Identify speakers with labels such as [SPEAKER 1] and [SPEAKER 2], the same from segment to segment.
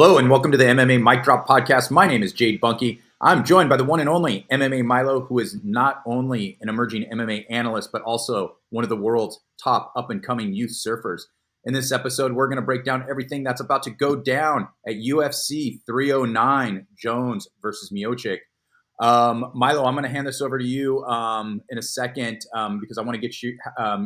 [SPEAKER 1] Hello and welcome to the MMA Mic Drop Podcast. My name is Jade Bunky. I'm joined by the one and only MMA Milo, who is not only an emerging MMA analyst, but also one of the world's top up-and-coming youth surfers. In this episode, we're going to break down everything that's about to go down at UFC 309, Jones versus Miocic. Milo, I'm going to hand this over to you in a second because I want to get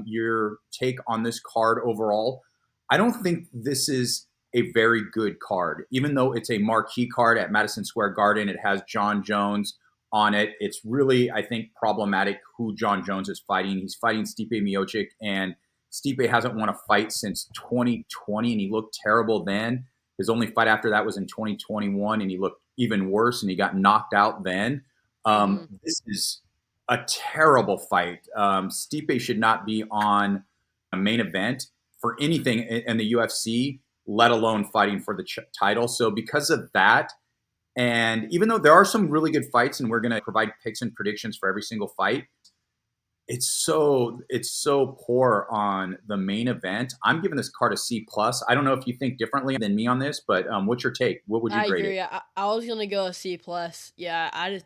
[SPEAKER 1] your take on this card overall. I don't think this is a very good card. Even though it's a marquee card at Madison Square Garden, it has Jon Jones on it. It's really, I think, problematic who Jon Jones is fighting. He's fighting Stipe Miocic, and Stipe hasn't won a fight since 2020, and he looked terrible then. His only fight after that was in 2021, and he looked even worse, and he got knocked out then. This is a terrible fight. Stipe should not be on a main event for anything in the UFC, let alone fighting for the title. So because of that, and even though there are some really good fights and we're going to provide picks and predictions for every single fight, it's so poor on the main event. I'm giving this card a C+. I don't know if you think differently than me on this, but what's your take? What would you grade
[SPEAKER 2] agree.
[SPEAKER 1] it?
[SPEAKER 2] I was going to go a C+. Yeah,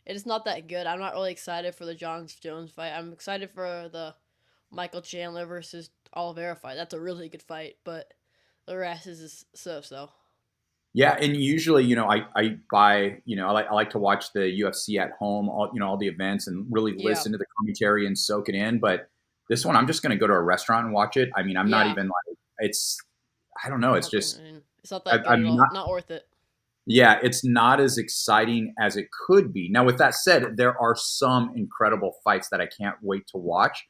[SPEAKER 2] it's not that good. I'm not really excited for the Jon Jones fight. I'm excited for the Michael Chandler versus Olivera fight. That's a really good fight, but the rest is so.
[SPEAKER 1] Yeah, and usually, I buy, I like to watch the UFC at home, all the events, and really
[SPEAKER 2] Yeah,
[SPEAKER 1] listen to the commentary and soak it in. But this one, I'm just going to go to a restaurant and watch it. I mean, I'm not
[SPEAKER 2] yeah.
[SPEAKER 1] even like it's. I don't know. It's just
[SPEAKER 2] It's not that good at
[SPEAKER 1] I'm
[SPEAKER 2] all.
[SPEAKER 1] not.
[SPEAKER 2] Not worth it.
[SPEAKER 1] Yeah, it's not as exciting as it could be. Now, with that said, there are some incredible fights that I can't wait to watch,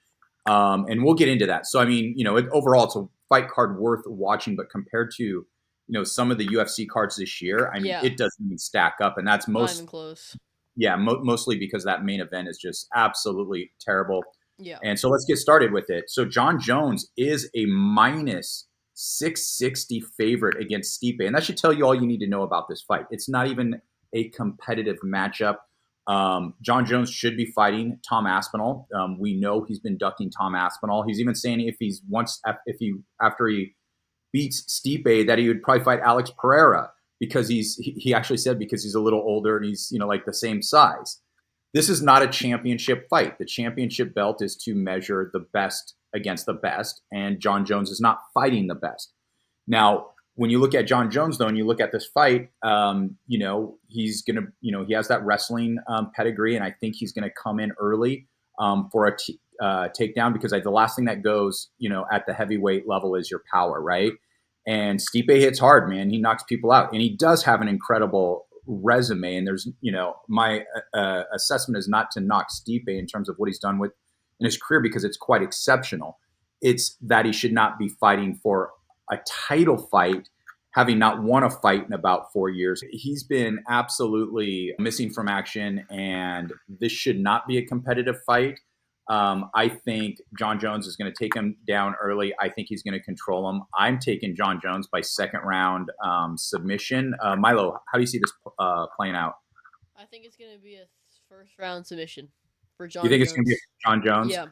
[SPEAKER 1] and we'll get into that. So, I mean, overall, it's a fight card worth watching, but compared to some of the UFC cards this year, I mean,
[SPEAKER 2] Yeah,
[SPEAKER 1] it doesn't even stack up, and that's
[SPEAKER 2] not even close.
[SPEAKER 1] mostly because that main event is just absolutely terrible.
[SPEAKER 2] Yeah.
[SPEAKER 1] And so let's get started with it. So Jon Jones is a minus 660 favorite against Stipe, and that should tell you all you need to know about this fight. It's not even a competitive matchup. Jon Jones should be fighting Tom Aspinall. We know he's been ducking Tom Aspinall. He's even saying after he beats Stipe that he would probably fight Alex Pereira because he actually said because he's a little older and he's like the same size. This is not a championship fight. The championship belt is to measure the best against the best, and Jon Jones is not fighting the best. Now, when you look at Jon Jones, though, and you look at this fight, he's gonna, he has that wrestling pedigree, and I think he's gonna come in early for a takedown because the last thing that goes, at the heavyweight level is your power, right? And Stipe hits hard, man. He knocks people out, and he does have an incredible resume. And there's, my assessment is not to knock Stipe in terms of what he's done with in his career because it's quite exceptional. It's that he should not be fighting for a title fight, having not won a fight in about 4 years. He's been absolutely missing from action, and this should not be a competitive fight. I think Jon Jones is going to take him down early. I think he's going to control him. I'm taking Jon Jones by second round submission. Milo, how do you see this playing out?
[SPEAKER 2] I think it's gonna be a first round submission for
[SPEAKER 1] You
[SPEAKER 2] Jon
[SPEAKER 1] think it's going to be
[SPEAKER 2] Jones.
[SPEAKER 1] Jon Jones?
[SPEAKER 2] Yeah,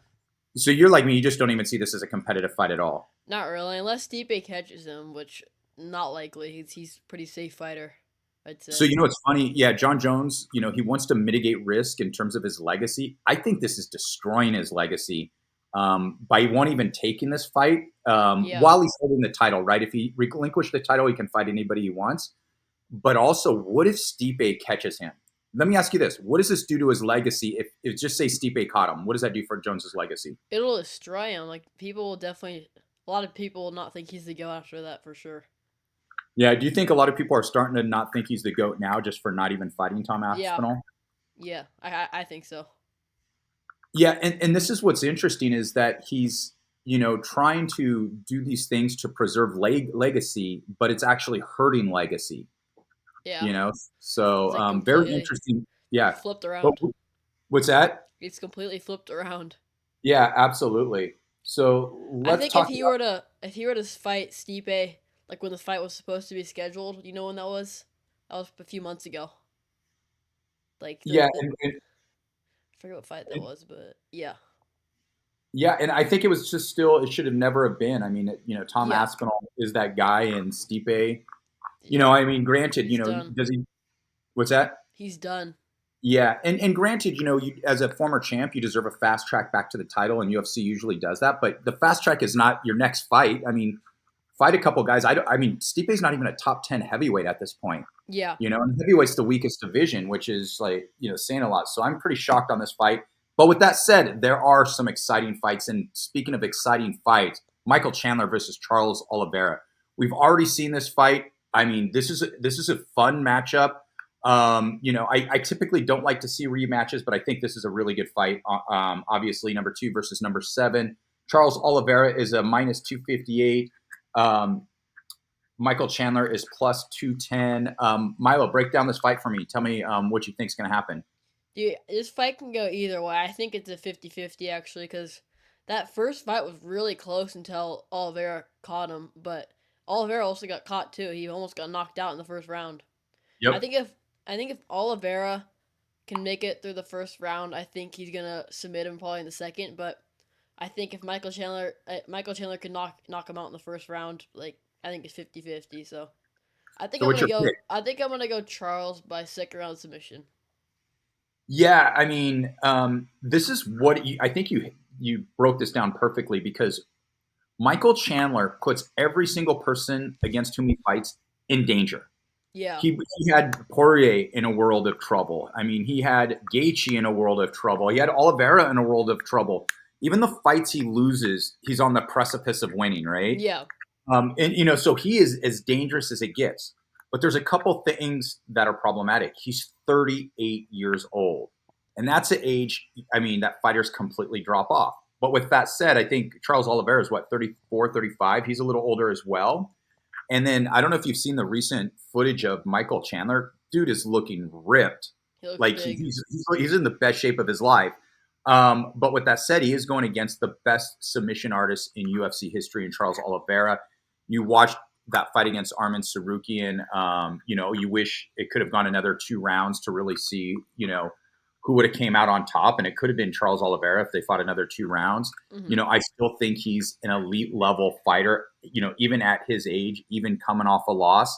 [SPEAKER 1] So you're like me. You just don't even see this as a competitive fight at all.
[SPEAKER 2] not really, unless Stipe catches him, which not likely. He's a pretty safe fighter, I'd
[SPEAKER 1] So
[SPEAKER 2] say.
[SPEAKER 1] it's funny. Yeah, Jon Jones, he wants to mitigate risk in terms of his legacy. I think this is destroying his legacy by one even taking this fight
[SPEAKER 2] Yeah,
[SPEAKER 1] while he's holding the title, right? If he relinquished the title, he can fight anybody he wants. But also, what if Stipe catches him? Let me ask you this: what does this do to his legacy? If just say Stipe caught him, what does that do for Jones's legacy?
[SPEAKER 2] it'll destroy him. Like people will definitely, a lot of people will not think he's the go after that for sure.
[SPEAKER 1] Yeah, do you think a lot of people are starting to not think he's the GOAT now just for not even fighting Tom
[SPEAKER 2] Yeah,
[SPEAKER 1] Aspinall?
[SPEAKER 2] yeah, I think so.
[SPEAKER 1] Yeah, and this is what's interesting is that he's trying to do these things to preserve legacy, but it's actually hurting legacy.
[SPEAKER 2] Yeah,
[SPEAKER 1] You know, so
[SPEAKER 2] it's like
[SPEAKER 1] very
[SPEAKER 2] completely
[SPEAKER 1] interesting. Yeah,
[SPEAKER 2] flipped
[SPEAKER 1] but
[SPEAKER 2] around.
[SPEAKER 1] what's that?
[SPEAKER 2] It's completely flipped around.
[SPEAKER 1] Yeah, absolutely. So
[SPEAKER 2] I
[SPEAKER 1] let's
[SPEAKER 2] think
[SPEAKER 1] talk about.
[SPEAKER 2] if he were to fight Stipe, like when the fight was supposed to be scheduled, you know when that was? That was a few months ago. Like
[SPEAKER 1] Yeah,
[SPEAKER 2] I forget what fight that was, but yeah,
[SPEAKER 1] yeah, and I think it was just still it should have never have been. I mean, Tom
[SPEAKER 2] yeah,
[SPEAKER 1] Aspinall is that guy, and Stipe.
[SPEAKER 2] Yeah,
[SPEAKER 1] I mean, granted,
[SPEAKER 2] he's done.
[SPEAKER 1] does he? What's that?
[SPEAKER 2] He's done.
[SPEAKER 1] Yeah, and granted, you as a former champ, you deserve a fast track back to the title, and UFC usually does that. But the fast track is not your next fight. I mean, fight a couple guys. I mean, Stipe's not even a top 10 heavyweight at this point.
[SPEAKER 2] Yeah.
[SPEAKER 1] And heavyweight's the weakest division, which is like saying a lot. So I'm pretty shocked on this fight. But with that said, there are some exciting fights. And speaking of exciting fights, Michael Chandler versus Charles Oliveira. We've already seen this fight. I mean, this is a fun matchup. I typically don't like to see rematches, but I think this is a really good fight. Obviously, number 2 versus number 7. Charles Oliveira is a minus 258. Michael Chandler is plus 210. Milo, break down this fight for me. Tell me what you think is going to happen.
[SPEAKER 2] Dude, this fight can go either way. I think it's a 50-50 actually, because that first fight was really close until Oliveira caught him. But Oliveira also got caught too. He almost got knocked out in the first round. I
[SPEAKER 1] Yep.
[SPEAKER 2] think if I think if Oliveira can make it through the first round, I think he's gonna submit him probably in the second. But I think if Michael Chandler could knock him out in the first round, like I think it's 50-50. So I think
[SPEAKER 1] So
[SPEAKER 2] I'm
[SPEAKER 1] what's
[SPEAKER 2] gonna
[SPEAKER 1] your
[SPEAKER 2] go.
[SPEAKER 1] pick?
[SPEAKER 2] I think I'm gonna go Charles by second round submission.
[SPEAKER 1] Yeah, I mean, this is what I think you broke this down perfectly because Michael Chandler puts every single person against whom he fights in danger.
[SPEAKER 2] Yeah.
[SPEAKER 1] He had Poirier in a world of trouble. I mean, he had Gaethje in a world of trouble. He had Oliveira in a world of trouble. Even the fights he loses, he's on the precipice of winning, right?
[SPEAKER 2] Yeah.
[SPEAKER 1] And so he is as dangerous as it gets. But there's a couple things that are problematic. He's 38 years old, and that's an age. I mean, that fighters completely drop off. But with that said, I think Charles Oliveira is what 34, 35. He's a little older as well. And then I don't know if you've seen the recent footage of Michael Chandler. Dude is looking ripped.
[SPEAKER 2] He looks
[SPEAKER 1] Like
[SPEAKER 2] big.
[SPEAKER 1] he's in the best shape of his life. But with that said, he is going against the best submission artist in UFC history in Charles Oliveira. You watched that fight against Arman Sarukian. You wish it could have gone another 2 rounds to really see, who would have came out on top. And it could have been Charles Oliveira if they fought another 2 rounds.
[SPEAKER 2] Hmm.
[SPEAKER 1] I still think he's an elite level fighter, even at his age, even coming off a loss.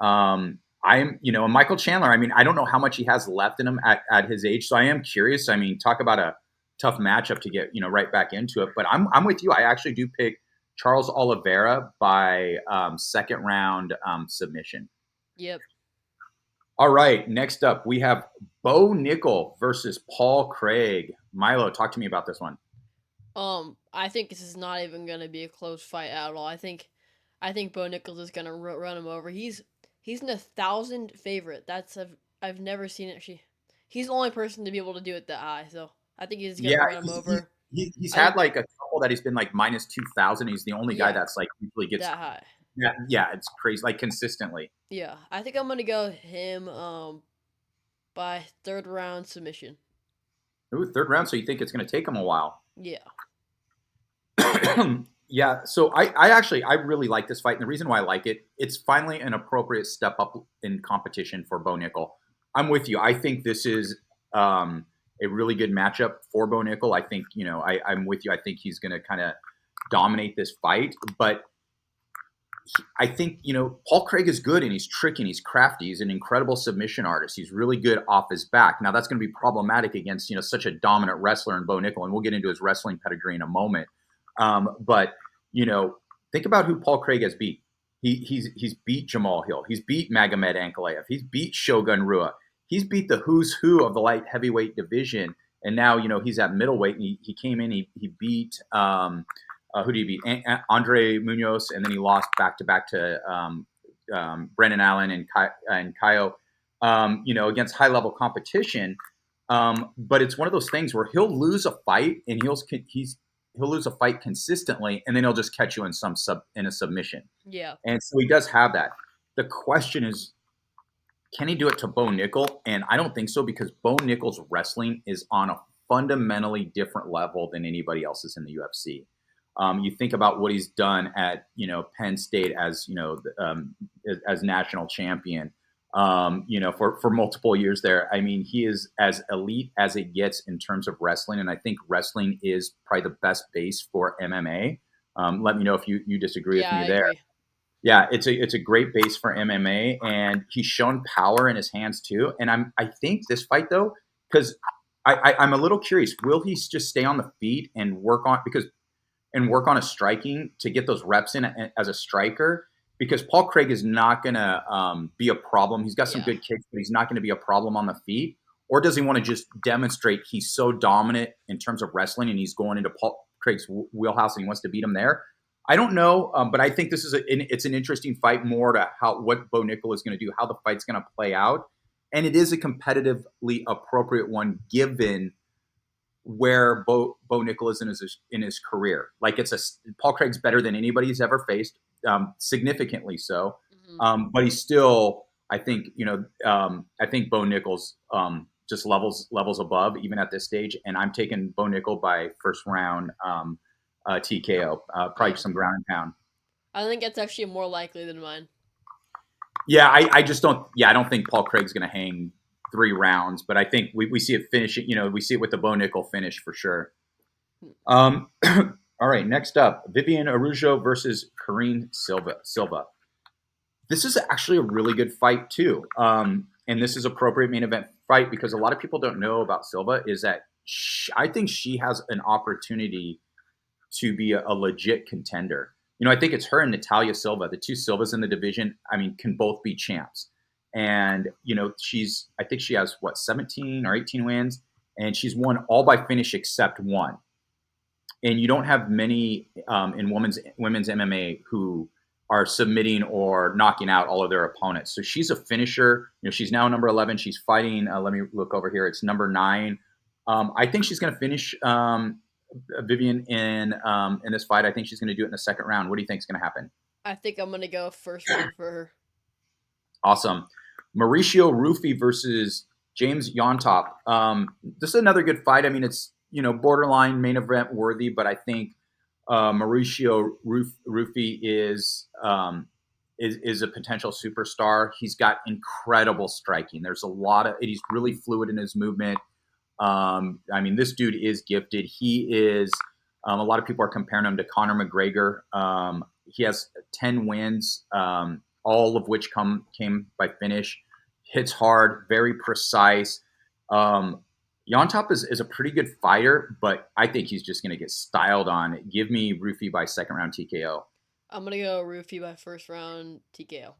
[SPEAKER 1] And Michael Chandler, I mean, I don't know how much he has left in him at his age. So I am curious. I mean, talk about a tough matchup to get, right back into it. But I'm with you. I actually do pick Charles Oliveira by second round submission.
[SPEAKER 2] Yep.
[SPEAKER 1] All right. Next up, we have Bo Nickal versus Paul Craig. Milo, talk to me about this one.
[SPEAKER 2] I think this is not even gonna be a close fight at all. I think Bo Nichols is gonna run him over. He's an 1,000 favorite. I've never seen it. He's the only person to be able to do it that high. So I think he's gonna
[SPEAKER 1] Yeah,
[SPEAKER 2] run him over.
[SPEAKER 1] he's
[SPEAKER 2] I
[SPEAKER 1] had
[SPEAKER 2] think
[SPEAKER 1] like a couple that he's been like minus 2,000. He's the only guy
[SPEAKER 2] yeah,
[SPEAKER 1] that's like usually gets
[SPEAKER 2] that high.
[SPEAKER 1] yeah, it's crazy like consistently.
[SPEAKER 2] Yeah, I think I'm gonna go him by third round submission.
[SPEAKER 1] Ooh, third round. So you think it's going to take him a while?
[SPEAKER 2] Yeah.
[SPEAKER 1] Yeah. So I really like this fight, and the reason why I like it, it's finally an appropriate step up in competition for Bo Nickal. I'm with you. I think this is a really good matchup for Bo Nickal. I think I'm with you. I think he's going to kind of dominate this fight, but I think, Paul Craig is good and he's tricky and he's crafty. He's an incredible submission artist. He's really good off his back. Now that's going to be problematic against, such a dominant wrestler in Bo Nickal. And we'll get into his wrestling pedigree in a moment. But, think about who Paul Craig has beat. He's beat Jamal Hill. He's beat Magomed Ankalaev. He's beat Shogun Rua. He's beat the who's who of the light heavyweight division. And now, he's at middleweight and he came in, he beat, who did he beat? Andre Munoz, and then he lost back to back to Brennan Allen and Kaio, against high level competition. But it's one of those things where he'll lose a fight and he'll lose a fight consistently, and then he'll just catch you in a submission.
[SPEAKER 2] Yeah.
[SPEAKER 1] And so he does have that. The question is, can he do it to Bo Nickal? And I don't think so, because Bo Nickal's wrestling is on a fundamentally different level than anybody else's in the UFC. You think about what he's done at Penn State as as national champion, for multiple years there. I mean, he is as elite as it gets in terms of wrestling, and I think wrestling is probably the best base for MMA. Let me know if you disagree with
[SPEAKER 2] Yeah,
[SPEAKER 1] me
[SPEAKER 2] I
[SPEAKER 1] there.
[SPEAKER 2] agree.
[SPEAKER 1] Yeah, it's a great base for MMA, and he's shown power in his hands too. And I think this fight though, because I'm a little curious, will he just stay on the feet and work on his striking to get those reps in as a striker? Because Paul Craig is not going to be a problem. He's got some
[SPEAKER 2] Yeah.
[SPEAKER 1] good kicks, but he's not going to be a problem on the feet. Or does he want to just demonstrate he's so dominant in terms of wrestling and he's going into Paul Craig's wheelhouse and he wants to beat him there? I don't know, but I think this is it's an interesting fight more to what Bo Nickal is going to do, how the fight's going to play out, and it is a competitively appropriate one given where Bo Nickal is in his career. Like Paul Craig's better than anybody he's ever faced, significantly so.
[SPEAKER 2] Hmm.
[SPEAKER 1] But he's still, I think, I think Bo Nickal's just levels above even at this stage, and I'm taking Bo Nickal by first round TKO, probably
[SPEAKER 2] Yeah.
[SPEAKER 1] some ground and pound.
[SPEAKER 2] I think it's actually more likely than mine.
[SPEAKER 1] Yeah, I just don't. Yeah, I don't think Paul Craig's going to hang 3 rounds, but I think we see it finishing. We see it with the Bo Nickal finish for sure. Um, all right, next up, Viviane Araújo versus Karine Silva. This is actually a really good fight too, and this is appropriate main event fight because a lot of people don't know about Silva is that I think she has an opportunity to be a legit contender. I think it's her and Natalia Silva, the two Silvas in the division. I mean, can both be champs. And I think she has 17 or 18 wins, and she's won all by finish except one. And you don't have many in women's MMA who are submitting or knocking out all of their opponents. So she's a finisher. She's now number 11. She's fighting. Let me look over here. It's number 9. I think she's going to finish Viviane in this fight. I think she's going to do it in the second round. What do you think is going to happen?
[SPEAKER 2] I think I'm gonna go first round for her.
[SPEAKER 1] Awesome. Mauricio Ruffy versus James Llontop. This is another good fight. I mean, it's borderline main event worthy, but I think Mauricio Ruffy is a potential superstar. He's got incredible striking. There's a lot of he's really fluid in his movement. I mean, this dude is gifted. He is. A lot of people are comparing him to Conor McGregor. He has 10 wins, all of which came by finish. Hits hard, very precise. Yontop is a pretty good fighter, but I think he's just going to get styled on. Give me Rufi by second round TKO.
[SPEAKER 2] I'm gonna go Rufi by first round TKO.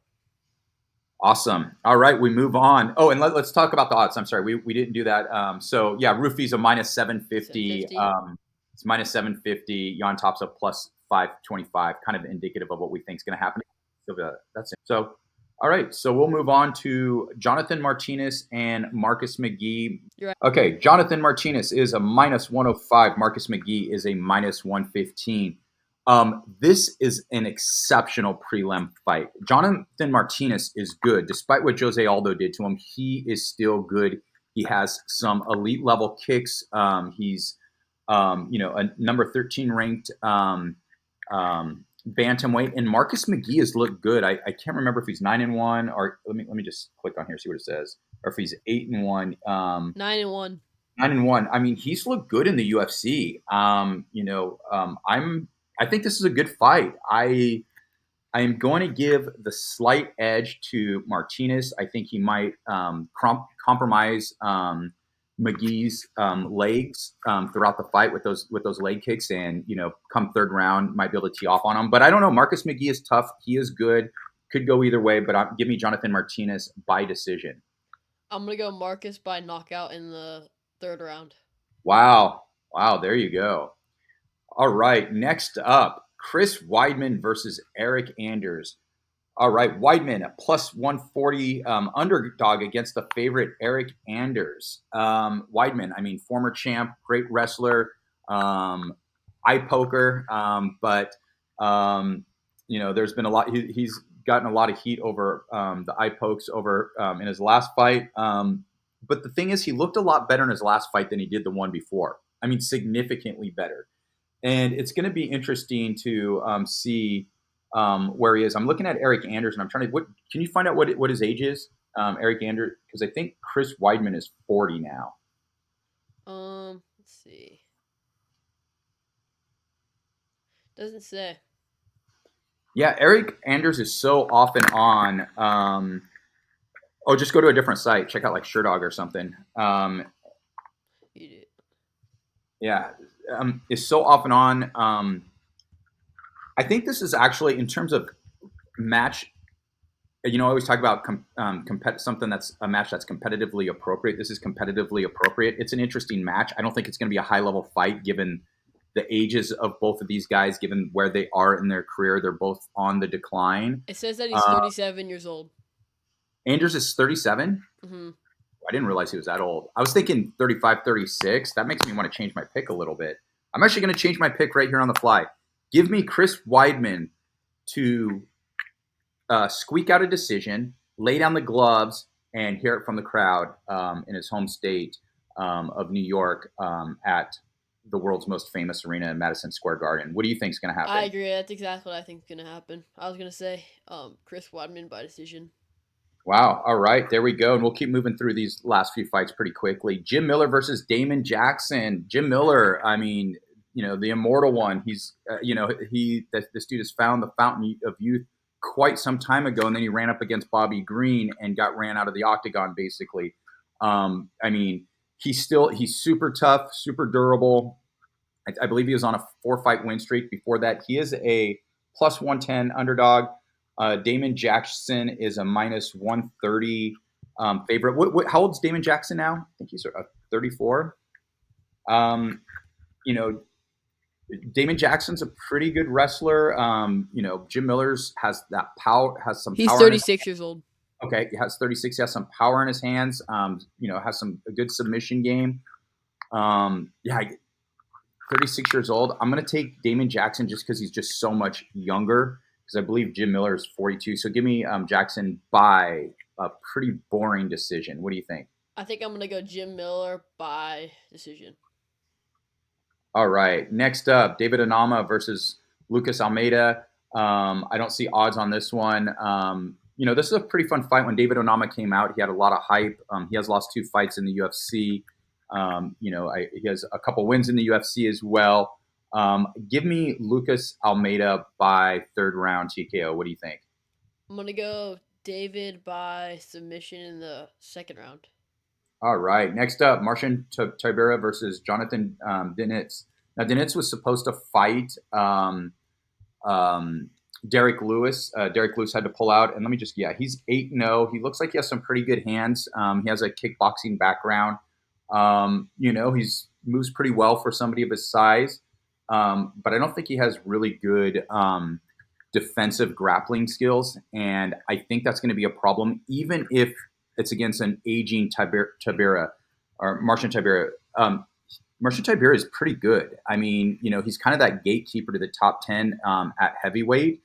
[SPEAKER 1] Awesome. All right, we move on. Oh, and let's talk about the odds. I'm sorry, we didn't do that. So yeah, Rufi's a minus 750.
[SPEAKER 2] 750.
[SPEAKER 1] It's minus 750. Yon Top's a plus 525, kind of indicative of what we think is going to happen. So that's it. So, all right. So we'll move on to Jonathan Martinez and Marcus McGee.
[SPEAKER 2] You're right.
[SPEAKER 1] Okay, Jonathan Martinez is a minus 105. Marcus McGee is a minus 115. This is an exceptional prelim fight. Jonathan Martinez is good. Despite what Jose Aldo did to him, he is still good. He has some elite level kicks. He's a number 13 ranked bantamweight, and Marcus McGee has looked good. I can't remember if he's 9-1 or let me just click on here see what it says, or if he's 8-1.
[SPEAKER 2] 9-1.
[SPEAKER 1] 9-1. I mean, he's looked good in the UFC. I think this is a good fight. I am going to give the slight edge to Martinez. I think he might compromise McGee's legs throughout the fight with those leg kicks, and come third round might be able to tee off on him. But I don't know. Marcus McGee is tough. He is good. Could go either way. But give me Jonathan Martinez by decision.
[SPEAKER 2] I'm gonna go Marcus by knockout in the third round.
[SPEAKER 1] Wow. There you go. All right. Next up, Chris Weidman versus Eric Anders. All right, Weidman, a plus 140 underdog against the favorite Eric Anders. Weidman, I mean, former champ, great wrestler, eye poker, but there's been a lot. He's gotten a lot of heat over the eye pokes over in his last fight. But the thing is, he looked a lot better in his last fight than he did the one before. I mean, significantly better. And it's going to be interesting to see where he is. I'm looking at Eric Anders, and I'm trying to. Can you find out what his age is, Eric Anders? Because I think Chris Weidman is 40 now.
[SPEAKER 2] Let's see. Doesn't say.
[SPEAKER 1] Yeah, Eric Anders is so often on. Oh, just go to a different site. Check out like SureDog or something. Yeah, is so often on. I think this is actually in terms of match. I always talk about something that's a match that's competitively appropriate. This is competitively appropriate. It's an interesting match. I don't think it's going to be a high level fight given the ages of both of these guys, given where they are in their career. They're both on the decline.
[SPEAKER 2] It says that he's
[SPEAKER 1] Uh,
[SPEAKER 2] 37 years old.
[SPEAKER 1] Anders is 37.
[SPEAKER 2] Hmm.
[SPEAKER 1] I didn't realize he was that old. I was thinking 35, 36. That makes me want to change my pick a little bit. I'm actually going to change my pick right here on the fly. Give me Chris Weidman to squeak out a decision, lay down the gloves, and hear it from the crowd in his home state of New York at the world's most famous arena in Madison Square Garden. What do you think is going to
[SPEAKER 2] I
[SPEAKER 1] happen?
[SPEAKER 2] agree. That's exactly what I think is gonna happen. I was gonna say, Chris Weidman by decision.
[SPEAKER 1] Wow. All right. There we go. And we'll keep moving through these last few fights pretty quickly. Jim Miller versus Damon Jackson. Jim Miller, I mean, the immortal one. He's, this dude has found the fountain of youth quite some time ago. And then he ran up against Bobby Green and got ran out of the octagon, basically. I mean, he's super tough, super durable. I believe he was on a 4-fight win streak before that. He is a plus 110 underdog. Damon Jackson is a minus 130 favorite. How old's Damon Jackson now? I think he's 34. Um, you know, Damon Jackson's a pretty good wrestler. Jim Miller's has that power, has some
[SPEAKER 2] He's
[SPEAKER 1] power in his.
[SPEAKER 2] 36 years old.
[SPEAKER 1] Okay, he has 36. He has some power in his hands. Has a good submission game. Yeah, 36 years old. I'm going to take Damon Jackson just because he's just so much younger. Because I believe Jim Miller is 42. So give me Jackson by a pretty boring decision. What do you think?
[SPEAKER 2] I think I'm gonna go Jim Miller by decision.
[SPEAKER 1] All right. Next up, David Anama versus Lucas Almeida. I don't see odds on this one. This is a pretty fun fight. When David Onama came out, he had a lot of hype. He has lost 2 fights in the UFC. He has a couple wins in the UFC as well. Give me Lucas Almeida by 3rd round TKO. What do you think?
[SPEAKER 2] I'm gonna go David by submission in the second round.
[SPEAKER 1] All right. Next up, Marcin Tybura versus Jonathan Dinitz. Now, Dinitz was supposed to fight Derek Lewis. Derek Lewis had to pull out. And he's 8-0. He looks like he has some pretty good hands. He has a kickboxing background. He's moves pretty well for somebody of his size. But I don't think he has really good defensive grappling skills. And I think that's going to be a problem, even if it's against an aging Tybura or Marcin Tybura. Marcin Tybura is pretty good. I mean, he's kind of that gatekeeper to the top 10 at heavyweight.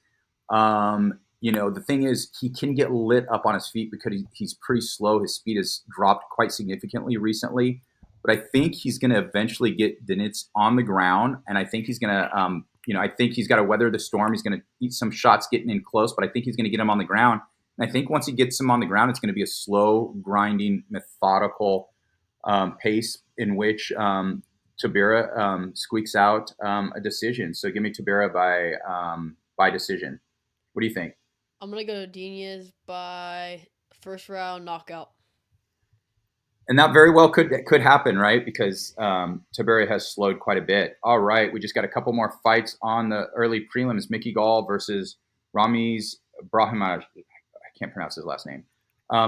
[SPEAKER 1] The thing is, he can get lit up on his feet because he's pretty slow. His speed has dropped quite significantly recently. But I think he's going to eventually get Dinitz on the ground, and I think he's going to, I think he's got to weather the storm. He's going to eat some shots getting in close, but I think he's going to get him on the ground. And I think once he gets him on the ground, it's going to be a slow, grinding, methodical pace in which Tybura squeaks out a decision. So give me Tybura by decision. What do you think?
[SPEAKER 2] I'm gonna go Diaz by first round knockout.
[SPEAKER 1] And that very well could happen, right? Because Tiberi has slowed quite a bit. All right, we just got a couple more fights on the early prelims. Mickey Gall versus Ramiz Brahimaj. I can't pronounce his last name.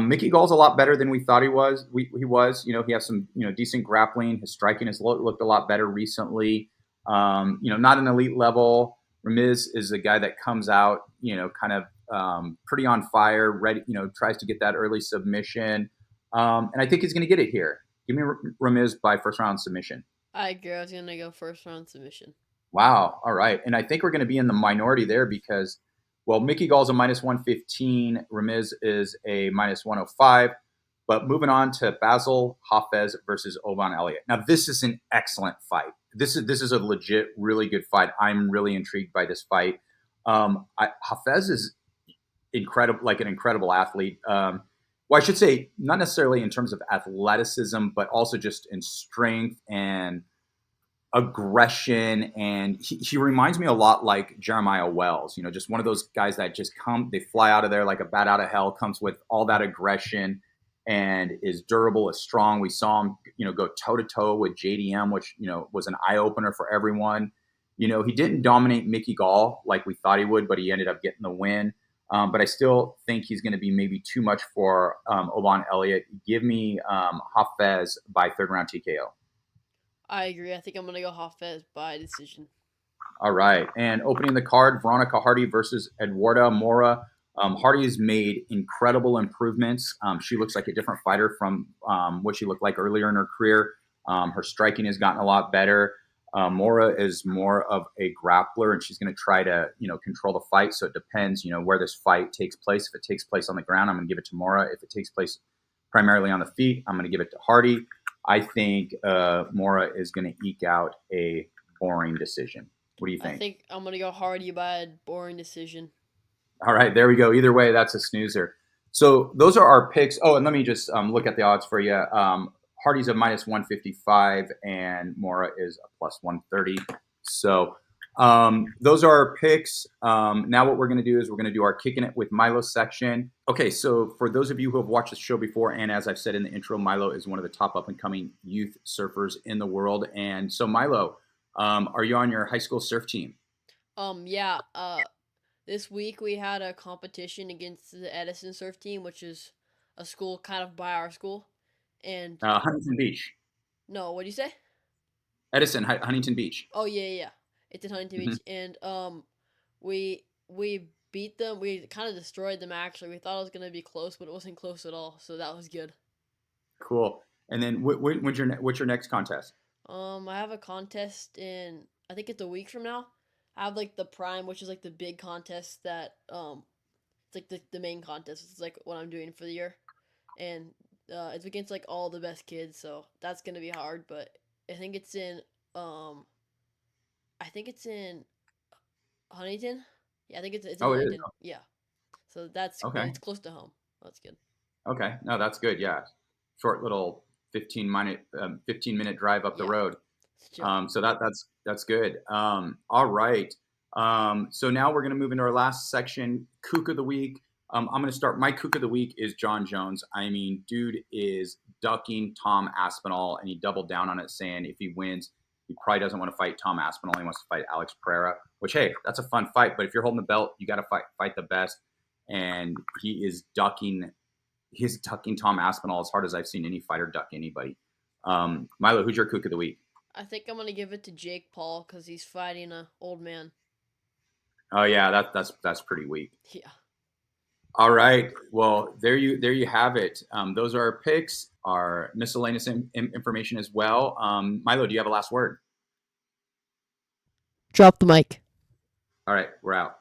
[SPEAKER 1] Mickey Gall's a lot better than we thought he was. He was, he has some, decent grappling. His striking has looked a lot better recently. Not an elite level. Ramiz is a guy that comes out, kind of pretty on fire, ready, tries to get that early submission. And I think he's going to get it here. Give me Ramiz by first round submission.
[SPEAKER 2] I agree. I was gonna go first round submission.
[SPEAKER 1] Wow. All right. And I think we're going to be in the minority there because, well, Mickey Gall's a minus 115. Ramiz is a minus 105. But moving on to Basil Hafez versus Oban Elliott. Now, this is an excellent fight. This is a legit, really good fight. I'm really intrigued by this fight. Hafez is incredible, like an incredible athlete. Well, I should say not necessarily in terms of athleticism, but also just in strength and aggression, and he reminds me a lot like Jeremiah Wells, just one of those guys that just they fly out of there like a bat out of hell, comes with all that aggression and is durable, is strong. We saw him, go toe to toe with JDM, which, was an eye opener for everyone. He didn't dominate Mickey Gall like we thought he would, but he ended up getting the win. But I still think he's going to be maybe too much for Oban Elliott. Give me Hafez by third round TKO.
[SPEAKER 2] I agree. I think I'm gonna go Hafez by decision.
[SPEAKER 1] All right. And opening the card, Veronica Hardy versus Eduarda Mora. Hardy has made incredible improvements. She looks like a different fighter from what she looked like earlier in her career. Her striking has gotten a lot better. Mora is more of a grappler, and she's going to try to, control the fight. So it depends, where this fight takes place. If it takes place on the ground, I'm going to give it to Mora. If it takes place primarily on the feet, I'm going to give it to Hardy. I think Mora is going to eke out a boring decision. What do you
[SPEAKER 2] I
[SPEAKER 1] think?
[SPEAKER 2] think I'm gonna go Hardy by a boring decision.
[SPEAKER 1] All right, there we go. Either way, that's a snoozer. So those are our picks. Oh, and let me just look at the odds for you. Hardy's a minus 155 and Mora is a plus 130. So those are our picks. Now what we're going to do is we're going to do our Kicking It with Milo section. Okay, so for those of you who have watched the show before, and as I've said in the intro, Milo is one of the top up-and-coming youth surfers in the world. And so Milo, are you on your high school surf team?
[SPEAKER 2] Yeah. This week we had a competition against the Edison surf team, which is a school kind of by our school. And
[SPEAKER 1] Huntington Beach.
[SPEAKER 2] no, what do you say?
[SPEAKER 1] Edison, Huntington Beach.
[SPEAKER 2] Oh yeah. It's in Huntington
[SPEAKER 1] Mm-hmm.
[SPEAKER 2] Beach, and we beat them. We kind of destroyed them. Actually, we thought it was gonna be close, but it wasn't close at all. So that was good.
[SPEAKER 1] Cool. And then what's your next contest?
[SPEAKER 2] I have a contest in, I think it's a week from now. I have like the prime, which is like the big contest that it's like the main contest. It's like what I'm doing for the year, and it's against like all the best kids. So that's gonna be hard, but I think it's in um I think it's in Huntington. Yeah, I think it's in
[SPEAKER 1] Oh, it is.
[SPEAKER 2] Huntington. Yeah, so that's
[SPEAKER 1] Okay.
[SPEAKER 2] it's close to home. That's good.
[SPEAKER 1] Okay. No, that's good. Yeah. Short little 15-minute drive up the
[SPEAKER 2] Yeah,
[SPEAKER 1] road.
[SPEAKER 2] it's chill.
[SPEAKER 1] So that's good. All right. So now we're gonna move into our last section, Kook of the Week. I'm gonna start. My Kook of the Week is Jon Jones. I mean, dude is ducking Tom Aspinall, and he doubled down on it, saying if he wins, he probably doesn't want to fight Tom Aspinall. He wants to fight Alex Pereira. Which, hey, that's a fun fight. But if you're holding the belt, you got to fight the best. And he is ducking. He's ducking Tom Aspinall as hard as I've seen any fighter duck anybody. Milo, who's your Kook of the Week?
[SPEAKER 2] I think I'm gonna give it to Jake Paul because he's fighting a old man.
[SPEAKER 1] Oh yeah, that's pretty weak.
[SPEAKER 2] Yeah.
[SPEAKER 1] All right. Well, there you have it. Those are our picks, our miscellaneous information as well. Milo, do you have a last word?
[SPEAKER 2] Drop the mic.
[SPEAKER 1] All right, we're out.